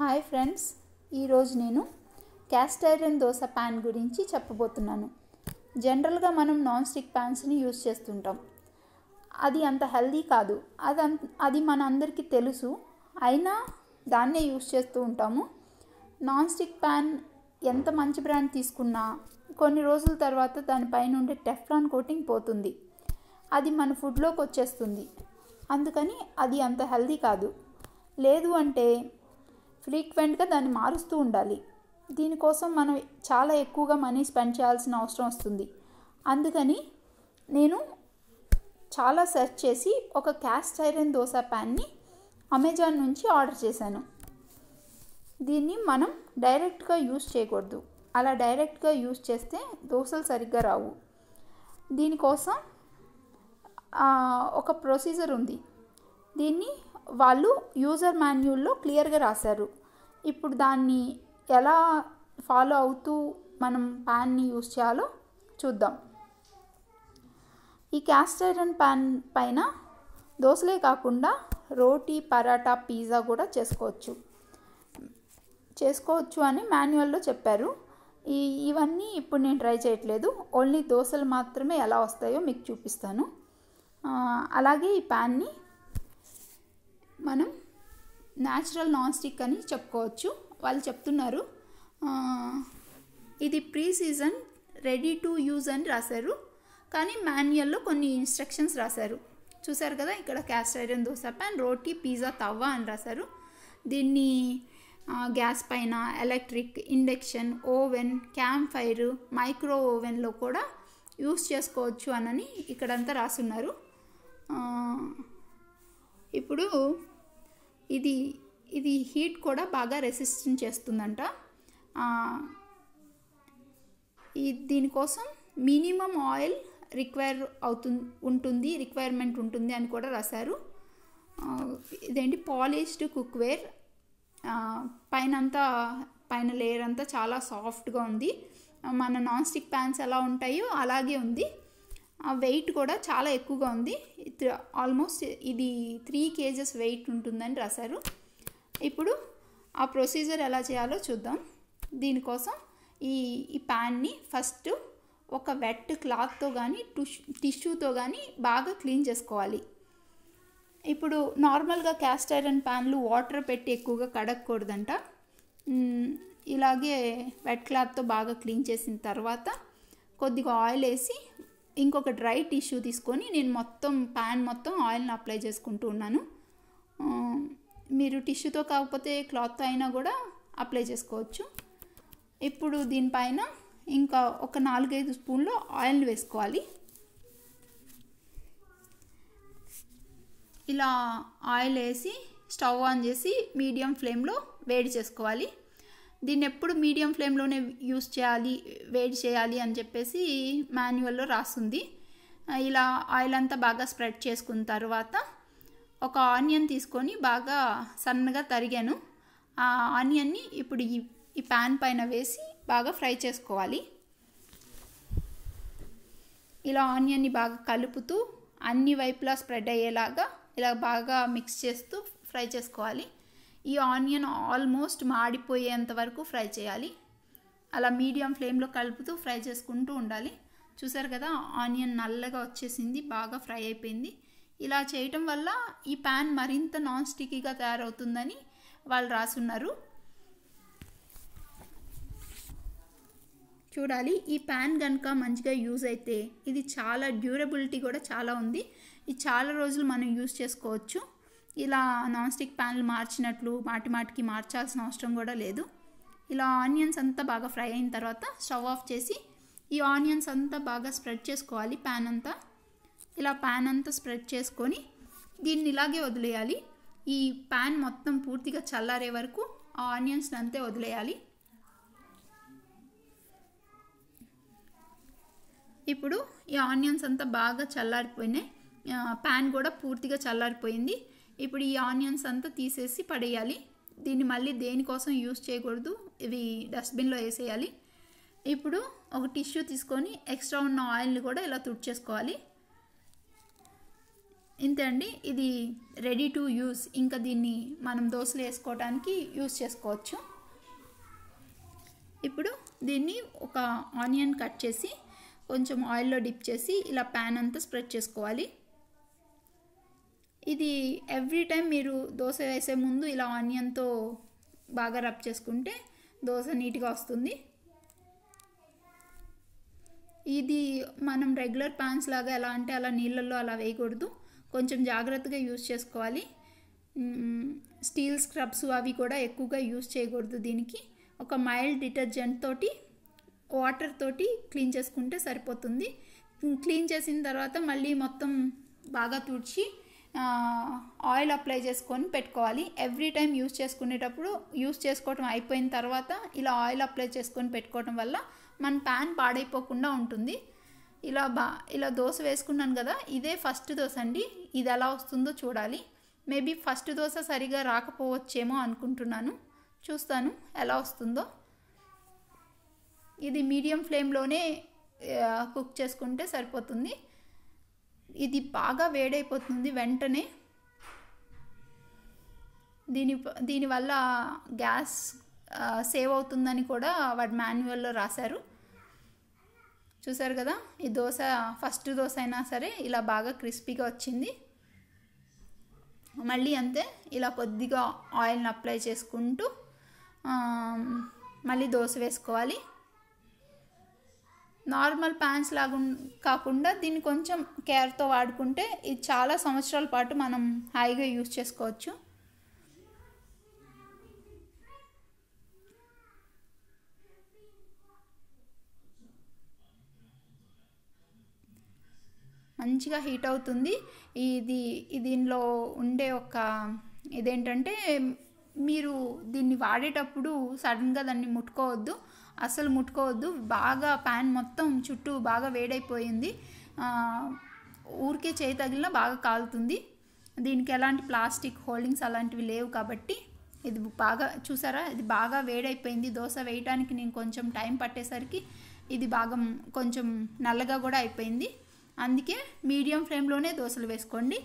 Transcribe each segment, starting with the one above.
Hi friends, ఈరోజు నేను caste iron dosa pan గురించి చెప్పబోతున్నాను. జనరల్గా మనం నాన్ స్టిక్ ప్యాన్స్ని యూజ్ చేస్తుంటాం. అది అంత హెల్దీ కాదు, అది మన అందరికీ తెలుసు. అయినా దాన్నే యూజ్ చేస్తూ ఉంటాము. నాన్ స్టిక్ ప్యాన్ ఎంత మంచి బ్రాండ్ తీసుకున్నా కొన్ని రోజుల తర్వాత దానిపైన ఉండే టెఫ్లాన్ కోటింగ్ పోతుంది. అది మన ఫుడ్లోకి వచ్చేస్తుంది. అందుకని అది అంత హెల్దీ కాదు. లేదు అంటే ఫ్రీక్వెంట్గా దాన్ని మారుస్తూ ఉండాలి. దీనికోసం మనం చాలా ఎక్కువగా మనీ స్పెండ్ చేయాల్సిన అవసరం వస్తుంది. అందుకని నేను చాలా సెర్చ్ చేసి ఒక క్యాస్ట్ ఐరన్ దోశ ప్యాన్ని అమెజాన్ నుంచి ఆర్డర్ చేశాను. దీన్ని మనం డైరెక్ట్గా యూజ్ చేయకూడదు. అలా డైరెక్ట్గా యూజ్ చేస్తే దోశలు సరిగ్గా రావు. దీనికోసం ఒక ప్రొసీజర్ ఉంది. దీన్ని వాళ్ళు యూజర్ మాన్యువల్లో క్లియర్గా రాశారు. ఇప్పుడు దాన్ని ఎలా ఫాలో అవుతూ మనం ప్యాన్ని యూజ్ చేయాలో చూద్దాం. ఈ క్యాస్ట్ ఐరన్ ప్యాన్ పైన దోశలే కాకుండా రోటీ, పరాటా, పిజ్జా కూడా చేసుకోవచ్చు అని మాన్యువల్లో చెప్పారు. ఇవన్నీ ఇప్పుడు నేను ట్రై చేయట్లేదు. ఓన్లీ దోశలు మాత్రమే ఎలా వస్తాయో మీకు చూపిస్తాను. అలాగే ఈ ప్యాన్ని మనం న్యాచురల్ నాన్ స్టిక్ అని చెప్పుకోవచ్చు. వాళ్ళు చెప్తున్నారు ఇది pre season ready to use అని రాశారు. కానీ మాన్యువల్లో కొన్ని ఇన్స్ట్రక్షన్స్ రాశారు. చూసారు కదా, ఇక్కడ క్యాస్ట్ ఐరన్ దోశ ప్యాన్, రోటీ, పిజ్జా తవ్వ అని రాశారు. దీన్ని గ్యాస్ పైన, electric, induction, oven, campfire, micro ఓవెన్లో కూడా యూస్ చేసుకోవచ్చు అని ఇక్కడంతా రాసున్నారు. ఇప్పుడు ఇది హీట్ కూడా బాగా రెసిస్టెంట్ చేస్తుందంట. దీనికోసం మినిమం ఆయిల్ రిక్వైర్మెంట్ ఉంటుంది అని కూడా రాశారు. ఇదేంటి పాలిష్డ్ కుక్వేర్, పైన లేయర్ అంతా చాలా సాఫ్ట్గా ఉంది. మన నాన్ స్టిక్ ప్యాన్స్ ఎలా ఉంటాయో అలాగే ఉంది. వెయిట్ కూడా చాలా ఎక్కువగా ఉంది. ఆల్మోస్ట్ ఇది 3 kgs వెయిట్ ఉంటుందని రాశారు. ఇప్పుడు ఆ ప్రొసీజర్ ఎలా చేయాలో చూద్దాం. దీనికోసం ఈ ప్యాన్ని ఫస్ట్ ఒక వెట్ క్లాత్తో కానీ టిష్యూతో కానీ బాగా క్లీన్ చేసుకోవాలి. ఇప్పుడు నార్మల్గా క్యాస్ట్ ఐరన్ ప్యాన్లు వాటర్ పెట్టి ఎక్కువగా కడగకూడదంట. ఇలాగే వెట్ క్లాత్తో బాగా క్లీన్ చేసిన తర్వాత కొద్దిగా ఆయిల్ వేసి ఇంకొక డ్రై టిష్యూ తీసుకొని నేను ప్యాన్ మొత్తం ఆయిల్ని అప్లై చేసుకుంటూ ఉన్నాను. మీరు టిష్యూతో కాకపోతే క్లాత్తో అయినా కూడా అప్లై చేసుకోవచ్చు. ఇప్పుడు దీనిపైన ఇంకా ఒక 4-5 స్పూన్లు ఆయిల్ని వేసుకోవాలి. ఇలా ఆయిల్ వేసి స్టవ్ ఆన్ చేసి మీడియం ఫ్లేమ్లో వేడి చేసుకోవాలి. దీన్ని ఎప్పుడు మీడియం ఫ్లేమ్లోనే వేడి చేయాలి అని చెప్పేసి మాన్యువల్లో రాస్తుంది. ఇలా ఆయిల్ అంతా బాగా స్ప్రెడ్ చేసుకున్న తర్వాత ఒక ఆనియన్ తీసుకొని బాగా సన్నగా తరిగాను. ఆ ఆనియన్ని ఇప్పుడు ఈ ప్యాన్ పైన వేసి బాగా ఫ్రై చేసుకోవాలి. ఇలా ఆనియన్ని బాగా కలుపుతూ అన్ని వైపులా స్ప్రెడ్ అయ్యేలాగా ఇలా బాగా మిక్స్ చేస్తూ ఫ్రై చేసుకోవాలి. ఈ ఆనియన్ ఆల్మోస్ట్ మాడిపోయేంత వరకు ఫ్రై చేయాలి. అలా మీడియం ఫ్లేమ్లో కలుపుతూ ఫ్రై చేసుకుంటూ ఉండాలి. చూసారు కదా, ఆనియన్ నల్లగా వచ్చేసింది, బాగా ఫ్రై అయిపోయింది. ఇలా చేయటం వల్ల ఈ ప్యాన్ మరింత నాన్ స్టిక్కీగా తయారవుతుందని వాళ్ళు రాసున్నారు. చూడాలి, ఈ ప్యాన్ కనుక మంచిగా యూజ్ అయితే ఇది చాలా డ్యూరబిలిటీ కూడా చాలా ఉంది. ఇది చాలా రోజులు మనం యూజ్ చేసుకోవచ్చు. ఇలా నాన్ స్టిక్ ప్యాన్లు మార్చినట్లు మాటికి మార్చాల్సిన అవసరం కూడా లేదు. ఇలా ఆనియన్స్ అంతా బాగా ఫ్రై అయిన తర్వాత స్టవ్ ఆఫ్ చేసి ఈ ఆనియన్స్ అంతా బాగా స్ప్రెడ్ చేసుకోవాలి ప్యాన్ అంతా. ఇలా ప్యాన్ అంతా స్ప్రెడ్ చేసుకొని దీన్ని ఇలాగే వదిలేయాలి. ఈ ప్యాన్ మొత్తం పూర్తిగా చల్లారే వరకు ఆ ఆనియన్స్ని అంతే వదిలేయాలి. ఇప్పుడు ఈ ఆనియన్స్ అంతా బాగా చల్లారిపోయినాయి. ప్యాన్ కూడా పూర్తిగా చల్లారిపోయింది. ఇప్పుడు ఈ ఆనియన్స్ అంతా తీసేసి పడేయాలి. దీన్ని మళ్ళీ దేనికోసం యూజ్ చేయకూడదు, ఇవి డస్ట్బిన్లో వేసేయాలి. ఇప్పుడు ఒక టిష్యూ తీసుకొని ఎక్స్ట్రా ఉన్న ఆయిల్ని కూడా ఇలా తుడిచేసుకోవాలి. ఇంతే అండి, ఇది రెడీ టు యూస్. ఇంకా దీన్ని మనం దోశలు వేసుకోవడానికి యూస్ చేసుకోవచ్చు. ఇప్పుడు దీన్ని ఒక ఆనియన్ కట్ చేసి కొంచెం ఆయిల్లో డిప్ చేసి ఇలా ప్యాన్ అంతా స్ప్రెడ్ చేసుకోవాలి. ఇది ఎవ్రీ టైం మీరు దోశ వేసే ముందు ఇలా ఆనియన్తో బాగా రబ్ చేసుకుంటే దోశ నీట్గా వస్తుంది. ఇది మనం రెగ్యులర్ ప్యాన్స్ లాగా ఎలా అంటే అలా నీళ్ళల్లో అలా వేయకూడదు, కొంచెం జాగ్రత్తగా యూస్ చేసుకోవాలి. స్టీల్ స్క్రబ్స్ అవి కూడా ఎక్కువగా యూస్ చేయకూడదు. దీనికి ఒక మైల్డ్ డిటర్జెంట్ తోటి వాటర్ తోటి క్లీన్ చేసుకుంటే సరిపోతుంది. క్లీన్ చేసిన తర్వాత మళ్ళీ మొత్తం బాగా తుడిచి ఆయిల్ అప్లై చేసుకొని పెట్టుకోవాలి. ఎవ్రీ టైం యూస్ చేసుకునేటప్పుడు యూస్ చేసుకోవటం అయిపోయిన తర్వాత ఇలా ఆయిల్ అప్లై చేసుకొని పెట్టుకోవటం వల్ల మన ప్యాన్ పాడైపోకుండా ఉంటుంది. ఇలా దోశ వేసుకున్నాను కదా, ఇదే ఫస్ట్ దోశ అండి. ఇది ఎలా వస్తుందో చూడాలి. మేబీ ఫస్ట్ దోశ సరిగా రాకపోవచ్చేమో అనుకుంటున్నాను. చూస్తాను ఎలా వస్తుందో. ఇది మీడియం ఫ్లేమ్లోనే కుక్ చేసుకుంటే సరిపోతుంది. ఇది బాగా వేడైపోతుంది వెంటనే. దీనివల్ల గ్యాస్ సేవ్ అవుతుందని కూడా వాడి మాన్యువల్లో రాశారు. చూసారు కదా, ఈ దోశ ఫస్ట్ దోశ అయినా సరే ఇలా బాగా క్రిస్పీగా వచ్చింది. మళ్ళీ అంతే, ఇలా కొద్దిగా ఆయిల్ని అప్లై చేసుకుంటూ మళ్ళీ దోశ వేసుకోవాలి. నార్మల్ ప్యాన్స్ లాగా కాకుండా దీన్ని కొంచెం కేర్తో వాడుకుంటే ఇది చాలా సంవత్సరాల పాటు మనం హాయిగా యూజ్ చేసుకోవచ్చు. మంచిగా హీట్ అవుతుంది. దీనిలో ఉండే ఒక ఇదేంటంటే మీరు దీన్ని వాడేటప్పుడు సడన్గా దాన్ని ముట్టుకోవద్దు, అసలు ముట్టుకోవద్దు. బాగా ప్యాన్ మొత్తం చుట్టూ బాగా వేడైపోయింది. ఊరికే చేయి తగిలినా బాగా కాలుతుంది. దీనికి ఎలాంటి ప్లాస్టిక్ హోల్డింగ్స్ అలాంటివి లేవు కాబట్టి ఇది బాగా చూసారా, ఇది బాగా వేడైపోయింది. దోశ వేయడానికి నేను కొంచెం టైం పట్టేసరికి ఇది బాగా కొంచెం నల్లగా కూడా అయిపోయింది. అందుకే మీడియం ఫ్లేమ్లోనే దోశలు వేసుకోండి,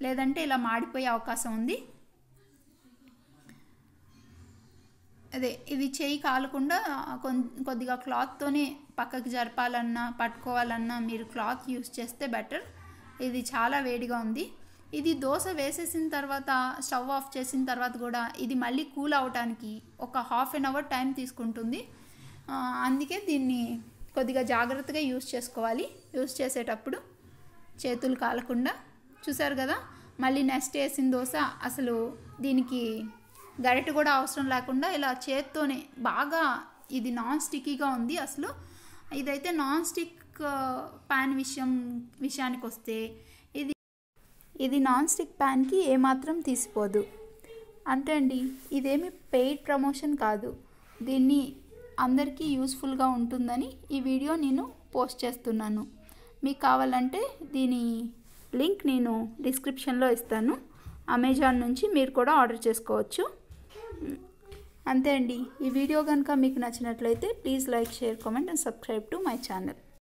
లేదంటే ఇలా మాడిపోయే అవకాశం ఉంది. ఇది చేయి కాలకుండా కొద్దిగా క్లాత్తోనే పక్కకి జరపాలన్నా పట్టుకోవాలన్నా మీరు క్లాత్ యూస్ చేస్తే బెటర్. ఇది చాలా వేడిగా ఉంది. ఇది దోశ వేసేసిన తర్వాత స్టవ్ ఆఫ్ చేసిన తర్వాత కూడా ఇది మళ్ళీ కూల్ అవడానికి ఒక హాఫ్ అన్ అవర్ టైం తీసుకుంటుంది. అందుకే దీన్ని కొద్దిగా జాగ్రత్తగా యూస్ చేసుకోవాలి. యూస్ చేసేటప్పుడు చేతులు కాలకుండా. చూసారు కదా, మళ్ళీ నెక్స్ట్ వేసిన దోశ అసలు దీనికి గరిటె కూడా అవసరం లేకుండా ఇలా చేత్తోనే బాగా ఇది నాన్ స్టిక్కీగా ఉంది. అసలు ఇదైతే నాన్ స్టిక్ ప్యాన్ విషయానికి వస్తే ఇది నాన్ స్టిక్ ప్యాన్కి ఏమాత్రం తీసిపోదు. అంతే అండి, ఇదేమి పెయిడ్ ప్రమోషన్ కాదు. దీన్ని అందరికీ యూస్ఫుల్గా ఉంటుందని ఈ వీడియో నేను పోస్ట్ చేస్తున్నాను. మీకు కావాలంటే దీని లింక్ నేను డిస్క్రిప్షన్లో ఇస్తాను. అమెజాన్ నుంచి మీరు కూడా ఆర్డర్ చేసుకోవచ్చు. అంతే అండి, ఈ వీడియో కనుక మీకు నచ్చినట్లయితే please like, share, comment and subscribe to my channel.